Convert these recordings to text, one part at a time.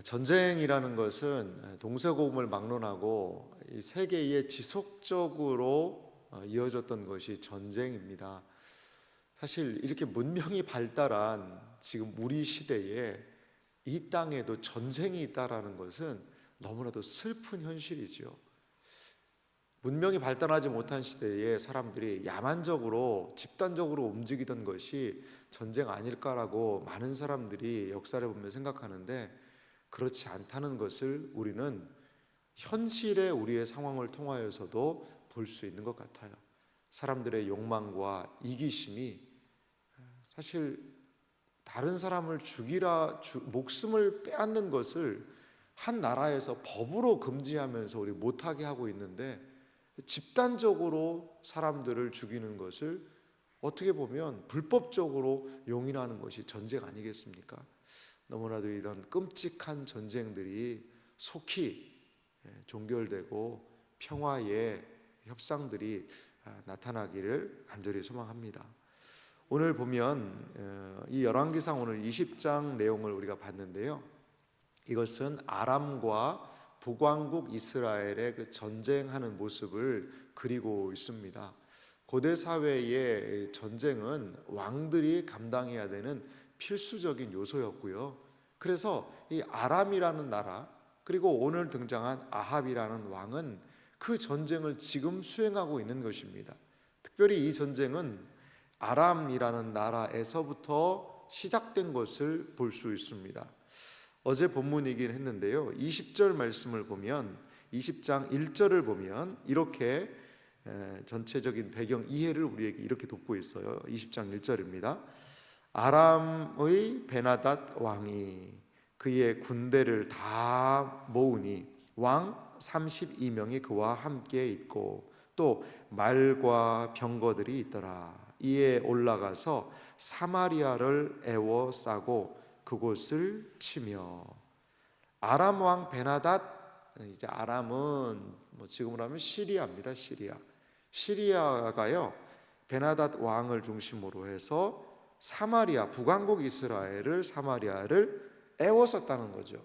전쟁이라는 것은 동서고금을 막론하고 이 세계에 지속적으로 이어졌던 것이 전쟁입니다. 사실 이렇게 문명이 발달한 지금 우리 시대에 이 땅에도 전쟁이 있다라는 것은 너무나도 슬픈 현실이죠. 문명이 발달하지 못한 시대에 사람들이 야만적으로 집단적으로 움직이던 것이 전쟁 아닐까라고 많은 사람들이 역사를 보면 생각하는데, 그렇지 않다는 것을 우리는 현실의 우리의 상황을 통하여서도 볼 수 있는 것 같아요. 사람들의 욕망과 이기심이 사실 다른 사람을 목숨을 빼앗는 것을 한 나라에서 법으로 금지하면서 우리 못하게 하고 있는데, 집단적으로 사람들을 죽이는 것을 어떻게 보면 불법적으로 용인하는 것이 전쟁 아니겠습니까? 너무나도 이런 끔찍한 전쟁들이 속히 종결되고 평화의 협상들이 나타나기를 간절히 소망합니다. 오늘 보면 이 열왕기상 오늘 20장 내용을 우리가 봤는데요, 이것은 아람과 북왕국 이스라엘의 그 전쟁하는 모습을 그리고 있습니다. 고대 사회의 전쟁은 왕들이 감당해야 되는 필수적인 요소였고요. 그래서 이 아람이라는 나라, 그리고 오늘 등장한 아합이라는 왕은 그 전쟁을 지금 수행하고 있는 것입니다. 특별히 이 전쟁은 아람이라는 나라에서부터 시작된 것을 볼 수 있습니다. 어제 본문이긴 했는데요, 20절 말씀을 보면, 20장 1절을 보면 이렇게 전체적인 배경 이해를 우리에게 이렇게 돕고 있어요. 20장 1절입니다. 아람의 베나닷 왕이 그의 군대를 다 모으니 왕 32명이 그와 함께 있고 또 말과 병거들이 있더라. 이에 올라가서 사마리아를 에워싸고 그곳을 치며. 아람 왕 베나닷, 이제 아람은 지금으로 하면 시리아입니다. 시리아가요, 베나닷 왕을 중심으로 해서 사마리아, 북왕국 이스라엘을, 사마리아를 에워쌌다는 거죠.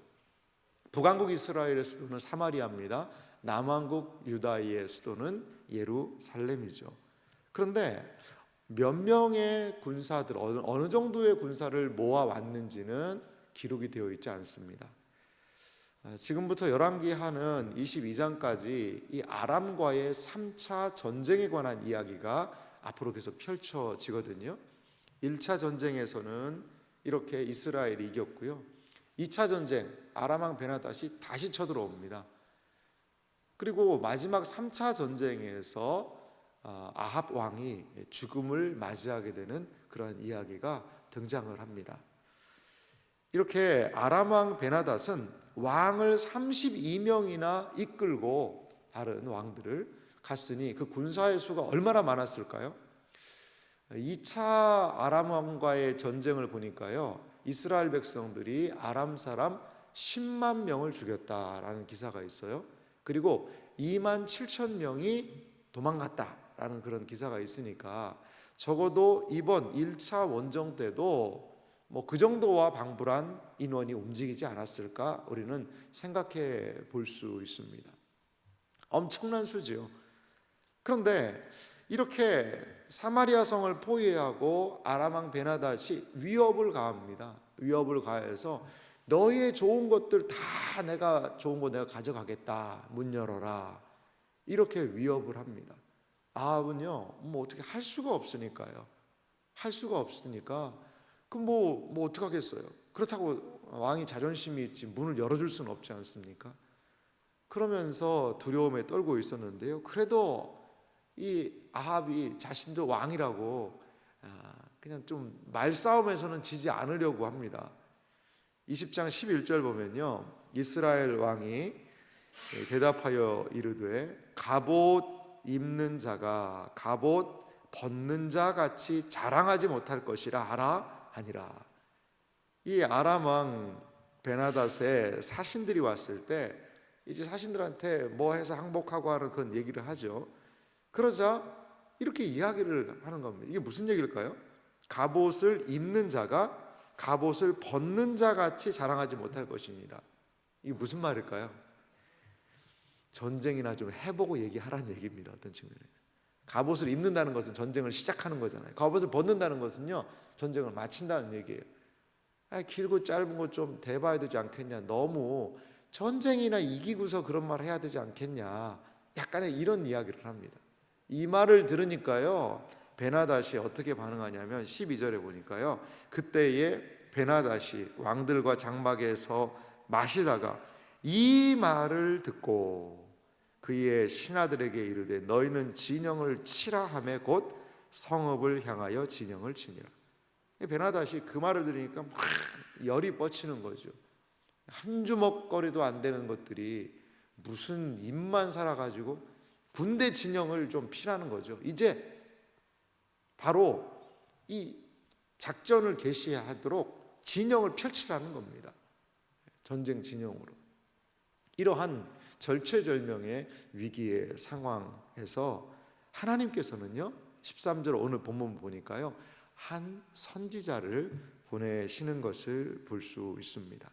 북왕국 이스라엘의 수도는 사마리아입니다. 남왕국 유다의 수도는 예루살렘이죠. 그런데 몇 명의 군사들, 어느 정도의 군사를 모아왔는지는 기록이 되어 있지 않습니다. 지금부터 열왕기하는 22장까지 이 아람과의 3차 전쟁에 관한 이야기가 앞으로 계속 펼쳐지거든요. 1차 전쟁에서는 이렇게 이스라엘이 이겼고요, 2차 전쟁 아람 왕 베나닷이 다시 쳐들어옵니다. 그리고 마지막 3차 전쟁에서 아합 왕이 죽음을 맞이하게 되는 그런 이야기가 등장을 합니다. 이렇게 아람 왕 베나닷은 왕을 32명이나 이끌고 다른 왕들을 갔으니 그 군사의 수가 얼마나 많았을까요? 2차 아람 왕과의 전쟁을 보니까요, 이스라엘 백성들이 아람 사람 10만 명을 죽였다라는 기사가 있어요. 그리고 2만 7천 명이 도망갔다라는 그런 기사가 있으니까 적어도 이번 1차 원정 때도 그 정도와 방불한 인원이 움직이지 않았을까 우리는 생각해 볼 수 있습니다. 엄청난 수지요. 그런데 이렇게 사마리아 성을 포위하고 아람 왕 베나닷이 위협을 가합니다. 위협을 가해서 너희의 좋은 것들 다 내가 좋은 거 내가 가져가겠다, 문 열어라, 이렇게 위협을 합니다. 아합은요, 어떻게 할 수가 없으니까요. 할 수가 없으니까 뭐 어떻게 하겠어요. 그렇다고 왕이 자존심이 있지 문을 열어줄 수는 없지 않습니까? 그러면서 두려움에 떨고 있었는데요, 그래도 이 아합이 자신도 왕이라고 그냥 좀 말싸움에서는 지지 않으려고 합니다. 20장 11절 보면요, 이스라엘 왕이 대답하여 이르되 갑옷 입는 자가 갑옷 벗는 자 같이 자랑하지 못할 것이라 하라 하니라. 이 아람 왕 베나닷의 사신들이 왔을 때 이제 사신들한테 뭐 해서 항복하고 하는 그런 얘기를 하죠. 그러자 이렇게 이야기를 하는 겁니다. 이게 무슨 얘기일까요? 갑옷을 입는 자가 갑옷을 벗는 자 같이 자랑하지 못할 것이니라. 이게 무슨 말일까요? 전쟁이나 좀 해보고 얘기하라는 얘기입니다. 어떤 측면에서 갑옷을 입는다는 것은 전쟁을 시작하는 거잖아요. 갑옷을 벗는다는 것은요, 전쟁을 마친다는 얘기예요. 길고 짧은 거 좀 대봐야 되지 않겠냐, 너무 전쟁이나 이기고서 그런 말 해야 되지 않겠냐, 약간의 이런 이야기를 합니다. 이 말을 들으니까요, 베나닷이 어떻게 반응하냐면 12절에 보니까요, 그때에 베나닷이 왕들과 장막에서 마시다가 이 말을 듣고 그의 신하들에게 이르되 너희는 진영을 치라 하매 곧 성읍을 향하여 진영을 치니라. 베나닷이 그 말을 들으니까 막 열이 뻗치는 거죠. 한 주먹거리도 안 되는 것들이 무슨 입만 살아가지고 군대 진영을 좀 피라는 거죠. 이제 바로 이 작전을 개시하도록 진영을 펼치라는 겁니다. 전쟁 진영으로. 이러한 절체절명의 위기의 상황에서 하나님께서는요, 13절 오늘 본문 보니까요, 한 선지자를 보내시는 것을 볼 수 있습니다.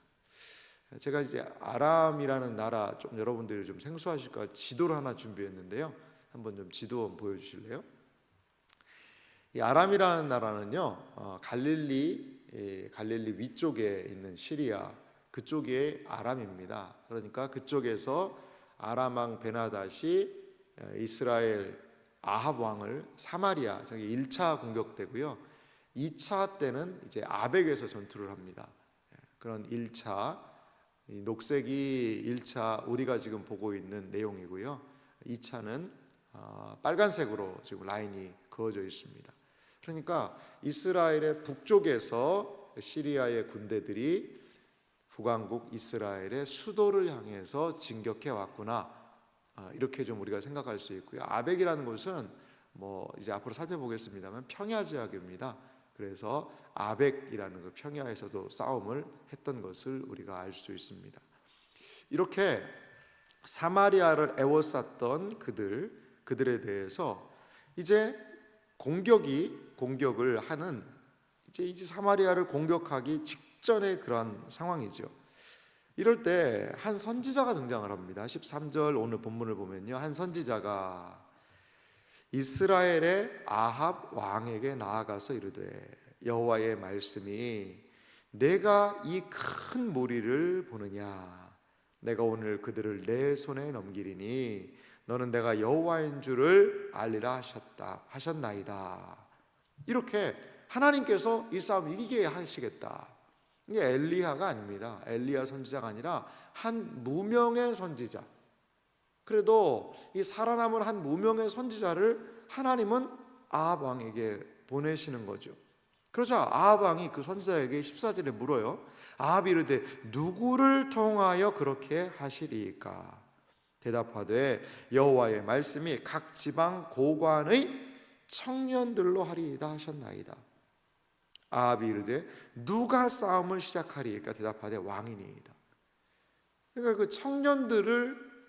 제가 이제 아람이라는 나라, 좀 여러분들이 좀 생소하실까 지도를 하나 준비했는데요, 한번 좀 지도 보여주실래요? 이 아람이라는 나라는요, 갈릴리 위쪽에 있는 시리아, 그쪽이 아람입니다. 그러니까 그쪽에서 아람 왕 베나닷이 이스라엘 아합 왕을 사마리아, 저기 1차 공격되고요. 2차 때는 이제 아벡에서 전투를 합니다. 그런 1차, 이 녹색이 1차 우리가 지금 보고 있는 내용이고요. 2차는 빨간색으로 지금 라인이 그어져 있습니다. 그러니까 이스라엘의 북쪽에서 시리아의 군대들이 북왕국 이스라엘의 수도를 향해서 진격해 왔구나, 이렇게 좀 우리가 생각할 수 있고요. 아벡이라는 곳은 뭐 이제 앞으로 살펴보겠습니다만 평야 지역입니다. 그래서 아벡이라는 그 평야에서도 싸움을 했던 것을 우리가 알 수 있습니다. 이렇게 사마리아를 애워쌌던 그들에 대해서 이제 공격을 하는, 이제 사마리아를 공격하기 직전의 그러한 상황이죠. 이럴 때 한 선지자가 등장을 합니다. 13절 오늘 본문을 보면요, 한 선지자가 이스라엘의 아합 왕에게 나아가서 이르되 여호와의 말씀이 내가 이 큰 무리를 보느냐, 내가 오늘 그들을 내 손에 넘기리니 너는 내가 여호와인 줄을 알리라 하셨나이다. 이렇게 하나님께서 이 싸움 이기게 하시겠다. 이게 엘리야가 아닙니다. 엘리야 선지자가 아니라 한 무명의 선지자. 그래도 이 살아남은 한 무명의 선지자를 하나님은 아합 왕에게 보내시는 거죠. 그러자 아합 왕이 그 선지자에게 14절에 물어요. 아합이 이르되 누구를 통하여 그렇게 하시리이까? 대답하되 여호와의 말씀이 각 지방 고관의 청년들로 하리이다 하셨나이다. 아합이 이르되 누가 싸움을 시작하리이까? 대답하되 왕이니이다. 그러니까 그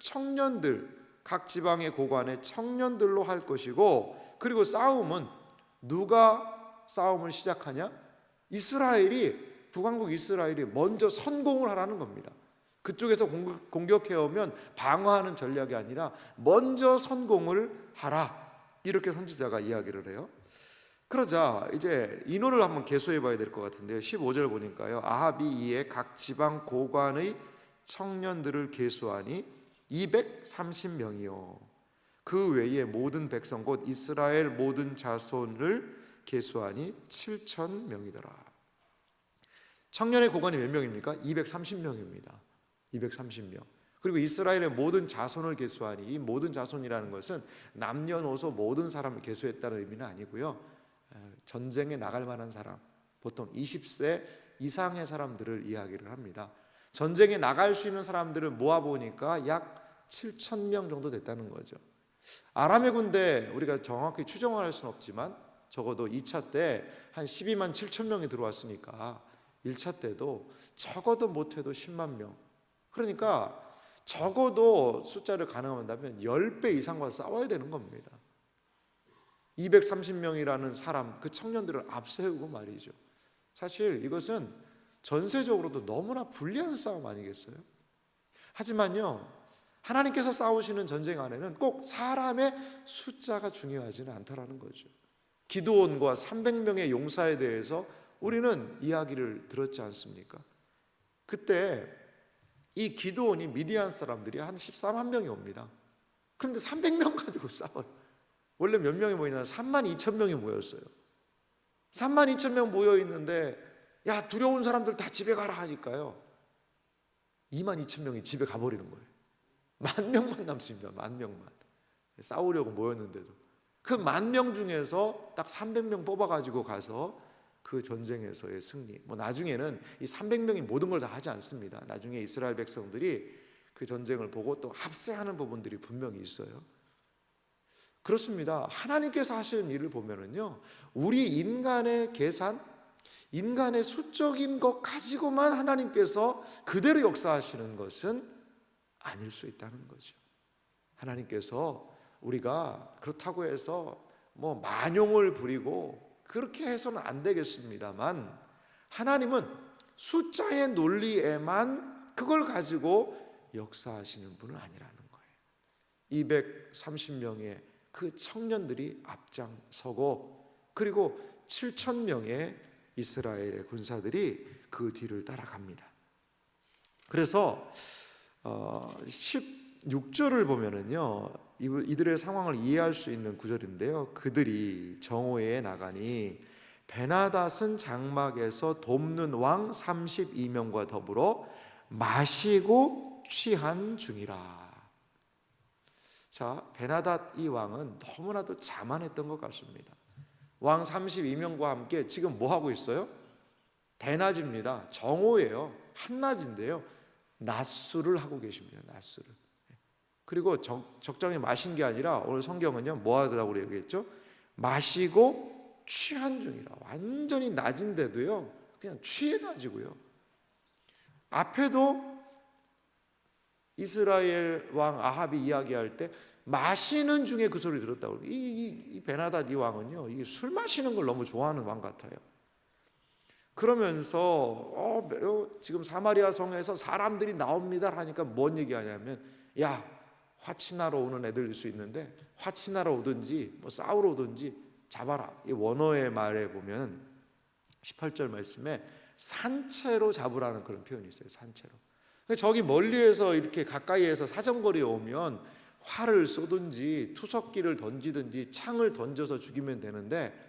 청년들 각 지방의 고관의 청년들로 할 것이고, 그리고 싸움은 누가 싸움을 시작하냐? 북왕국 이스라엘이 먼저 선공을 하라는 겁니다. 그쪽에서 공격해 오면 방어하는 전략이 아니라 먼저 선공을 하라, 이렇게 선지자가 이야기를 해요. 그러자 이제 인원을 한번 계수해 봐야 될 것 같은데요, 15절 보니까요, 아합이 이에 각 지방 고관의 청년들을 계수하니 230명이요 그 외에 모든 백성 곧 이스라엘 모든 자손을 계수하니 7,000명이더라. 청년의 고관이 몇 명입니까? 230명입니다. 230명. 그리고 이스라엘의 모든 자손을 계수하니, 이 모든 자손이라는 것은 남녀노소 모든 사람을 계수했다는 의미는 아니고요, 전쟁에 나갈 만한 사람, 보통 20세 이상의 사람들을 이야기를 합니다. 전쟁에 나갈 수 있는 사람들을 모아보니까 약 7,000명 정도 됐다는 거죠. 아람의 군대 우리가 정확히 추정할 수는 없지만 적어도 2차 때 한 12만 7천 명이 들어왔으니까 1차 때도 적어도 못해도 10만 명, 그러니까 적어도 숫자를 가늠한다면 10배 이상과 싸워야 되는 겁니다. 230명이라는 사람, 그 청년들을 앞세우고 말이죠. 사실 이것은 전세적으로도 너무나 불리한 싸움 아니겠어요? 하지만요, 하나님께서 싸우시는 전쟁 안에는 꼭 사람의 숫자가 중요하지는 않다라는 거죠. 기드온과 300명의 용사에 대해서 우리는 이야기를 들었지 않습니까? 그때 이 기드온이 미디안 사람들이 한 14만 명이 옵니다. 그런데 300명 가지고 싸워요. 원래 몇 명이 모이나 32,000명이 모였어요. 32,000명 모여 있는데 야, 두려운 사람들 다 집에 가라 하니까요, 22,000명이 집에 가버리는 거예요. 10,000명만 남습니다. 10,000명만. 싸우려고 모였는데도 그 10,000명 중에서 딱 300명 뽑아가지고 가서 그 전쟁에서의 승리. 나중에는 이 300명이 모든 걸 다 하지 않습니다. 나중에 이스라엘 백성들이 그 전쟁을 보고 또 합세하는 부분들이 분명히 있어요. 그렇습니다. 하나님께서 하시는 일을 보면은요, 우리 인간의 계산, 인간의 수적인 것 가지고만 하나님께서 그대로 역사하시는 것은 아닐 수 있다는 거죠. 하나님께서 우리가 그렇다고 해서 만용을 부리고 그렇게 해서는 안 되겠습니다만, 하나님은 숫자의 논리에만 그걸 가지고 역사하시는 분은 아니라는 거예요. 230명의 그 청년들이 앞장서고, 그리고 7,000명의 이스라엘의 군사들이 그 뒤를 따라갑니다. 그래서 16절을 보면은요, 이들의 상황을 이해할 수 있는 구절인데요, 그들이 정오에 나가니 베나닷은 장막에서 돕는 왕 32명과 더불어 마시고 취한 중이라. 자, 베나닷 이 왕은 너무나도 자만했던 것 같습니다. 왕 32명과 함께 지금 뭐 하고 있어요? 대낮입니다. 정오예요. 한낮인데요, 낮술을 하고 계십니다. 낮술을. 그리고 적당히 마신 게 아니라 오늘 성경은요, 뭐 하더라고 얘기했죠? 마시고 취한 중이라. 완전히 낮인데도요, 그냥 취해가지고요. 앞에도 이스라엘 왕 아합이 이야기할 때 마시는 중에 그 소리 들었다고. 이 베나닷 이 왕은요, 이게 술 마시는 걸 너무 좋아하는 왕 같아요. 그러면서 지금 사마리아 성에서 사람들이 나옵니다 하니까 뭔 얘기하냐면, 야, 화친하러 오는 애들일 수 있는데 화친하러 오든지 싸우러 오든지 잡아라. 이 원어의 말에 보면 18절 말씀에 산채로 잡으라는 그런 표현이 있어요. 산채로. 저기 멀리에서 이렇게 가까이에서 사정거리에 오면 활을 쏘든지 투석기를 던지든지 창을 던져서 죽이면 되는데,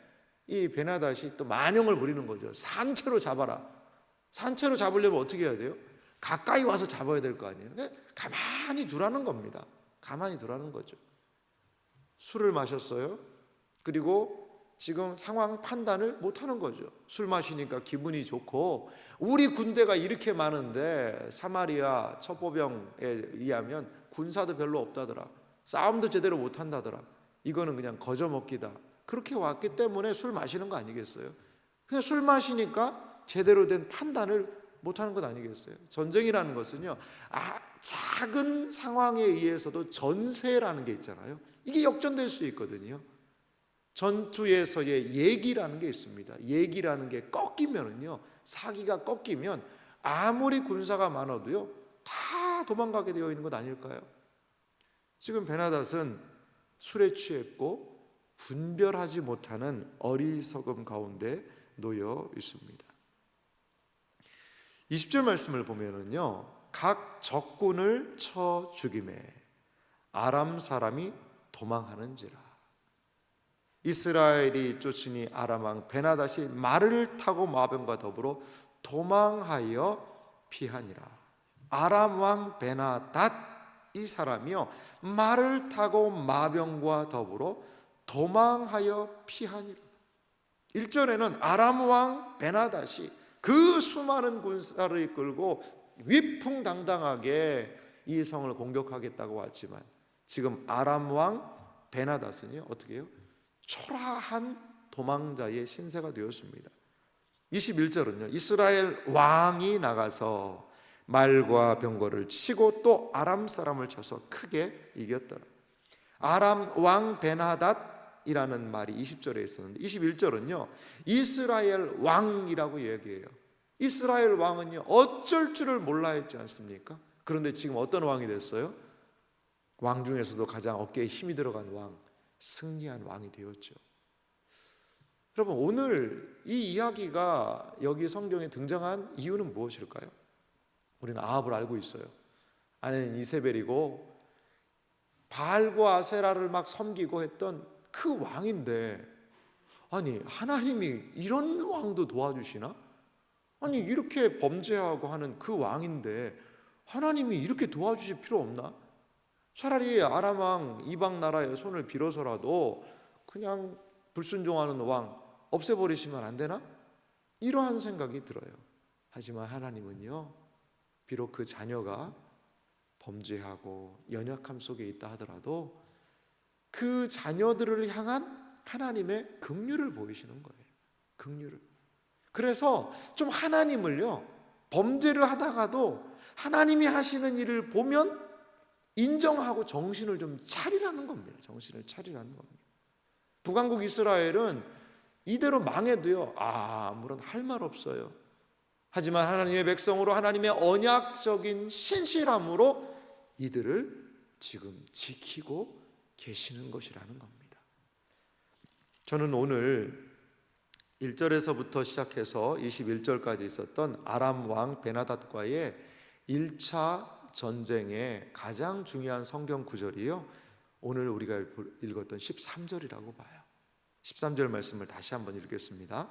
이 베나닷이 또 만용을 부리는 거죠. 산채로 잡아라. 산채로 잡으려면 어떻게 해야 돼요? 가까이 와서 잡아야 될 거 아니에요. 가만히 두라는 겁니다. 가만히 두라는 거죠. 술을 마셨어요. 그리고 지금 상황 판단을 못하는 거죠. 술 마시니까 기분이 좋고, 우리 군대가 이렇게 많은데 사마리아 첩보병에 의하면 군사도 별로 없다더라, 싸움도 제대로 못한다더라, 이거는 그냥 거저먹기다, 그렇게 왔기 때문에 술 마시는 거 아니겠어요? 그냥 술 마시니까 제대로 된 판단을 못하는 것 아니겠어요? 전쟁이라는 것은요, 작은 상황에 의해서도 전세라는 게 있잖아요. 이게 역전될 수 있거든요. 전투에서의 예기라는 게 있습니다. 예기라는 게 꺾이면은요, 사기가 꺾이면 아무리 군사가 많아도요, 다 도망가게 되어 있는 것 아닐까요? 지금 베나닷은 술에 취했고 분별하지 못하는 어리석음 가운데 놓여 있습니다. 20절 말씀을 보면은요, 각 적군을 쳐 죽임에 아람 사람이 도망하는지라. 이스라엘이 쫓으니 아람 왕 베나닷이 말을 타고 마병과 더불어 도망하여 피하니라. 아람 왕 베나닷 이 사람이요, 말을 타고 마병과 더불어 도망하여 피하니라. 1절에는 아람 왕 베나닷이 그 수많은 군사를 이끌고 위풍당당하게 이 성을 공격하겠다고 왔지만, 지금 아람 왕 베나닷은요, 어떻게 해요? 초라한 도망자의 신세가 되었습니다. 21절은요, 이스라엘 왕이 나가서 말과 병거를 치고 또 아람 사람을 쳐서 크게 이겼더라. 아람 왕 베나닷이라는 말이 20절에 있었는데 21절은요, 이스라엘 왕이라고 얘기해요. 이스라엘 왕은요, 어쩔 줄을 몰라 했지 않습니까? 그런데 지금 어떤 왕이 됐어요? 왕 중에서도 가장 어깨에 힘이 들어간 왕, 승리한 왕이 되었죠. 여러분, 오늘 이 이야기가 여기 성경에 등장한 이유는 무엇일까요? 우리는 아합을 알고 있어요. 아내는 이세벨이고 바알과 아세라를 막 섬기고 했던 그 왕인데, 아니 하나님이 이런 왕도 도와주시나? 아니 이렇게 범죄하고 하는 그 왕인데 하나님이 이렇게 도와주실 필요 없나? 차라리 아람 왕 이방 나라의 손을 빌어서라도 그냥 불순종하는 왕 없애버리시면 안 되나? 이러한 생각이 들어요. 하지만 하나님은요, 비록 그 자녀가 범죄하고 연약함 속에 있다 하더라도 그 자녀들을 향한 하나님의 긍휼을 보이시는 거예요. 긍휼을. 그래서 좀 하나님을요, 범죄를 하다가도 하나님이 하시는 일을 보면 인정하고 정신을 좀 차리라는 겁니다. 정신을 차리라는 겁니다. 북왕국 이스라엘은 이대로 망해도요, 아무런 할 말 없어요. 하지만 하나님의 백성으로 하나님의 언약적인 신실함으로 이들을 지금 지키고 계시는 것이라는 겁니다. 저는 오늘 1절에서부터 시작해서 21절까지 있었던 아람 왕 베나닷과의 1차 전쟁의 가장 중요한 성경 구절이요, 오늘 우리가 읽었던 13절이라고 봐요. 13절 말씀을 다시 한번 읽겠습니다.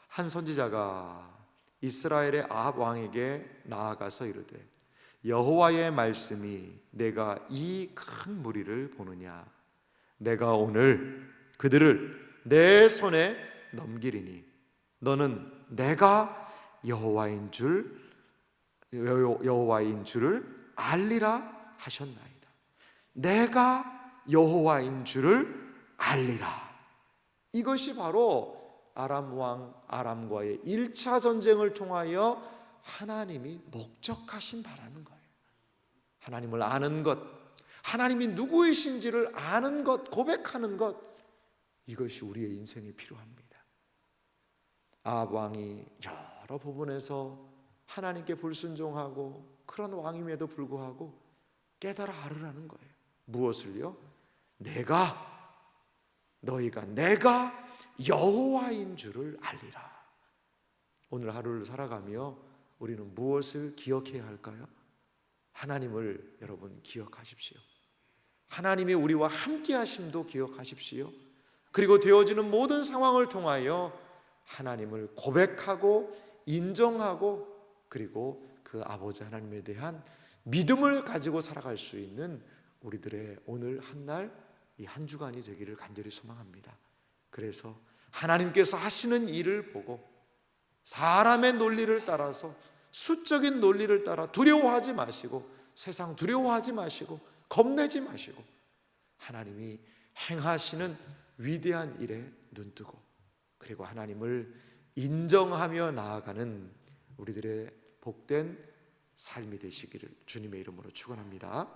한 선지자가 이스라엘의 아합 왕에게 나아가서 이르되 여호와의 말씀이 내가 이 큰 무리를 보느냐, 내가 오늘 그들을 내 손에 넘기리니 너는 내가 여호와인 줄을 알리라 하셨나이다. 내가 여호와인 줄을 알리라. 이것이 바로 아람 왕 아람과의 1차 전쟁을 통하여 하나님이 목적하신 바라는 거예요. 하나님을 아는 것, 하나님이 누구이신지를 아는 것, 고백하는 것, 이것이 우리의 인생에 필요합니다. 아합 왕이 여러 부분에서 하나님께 불순종하고 그런 왕임에도 불구하고 깨달아 알으라는 거예요. 무엇을요? 너희가 내가 여호와인 줄을 알리라. 오늘 하루를 살아가며 우리는 무엇을 기억해야 할까요? 하나님을 여러분 기억하십시오. 하나님이 우리와 함께 하심도 기억하십시오. 그리고 되어지는 모든 상황을 통하여 하나님을 고백하고 인정하고, 그리고 그 아버지 하나님에 대한 믿음을 가지고 살아갈 수 있는 우리들의 오늘 한날, 이 한 주간이 되기를 간절히 소망합니다. 그래서 하나님께서 하시는 일을 보고 사람의 논리를 따라서, 수적인 논리를 따라 두려워하지 마시고, 세상 두려워하지 마시고, 겁내지 마시고, 하나님이 행하시는 위대한 일에 눈뜨고, 그리고 하나님을 인정하며 나아가는 우리들의 복된 삶이 되시기를 주님의 이름으로 축원합니다.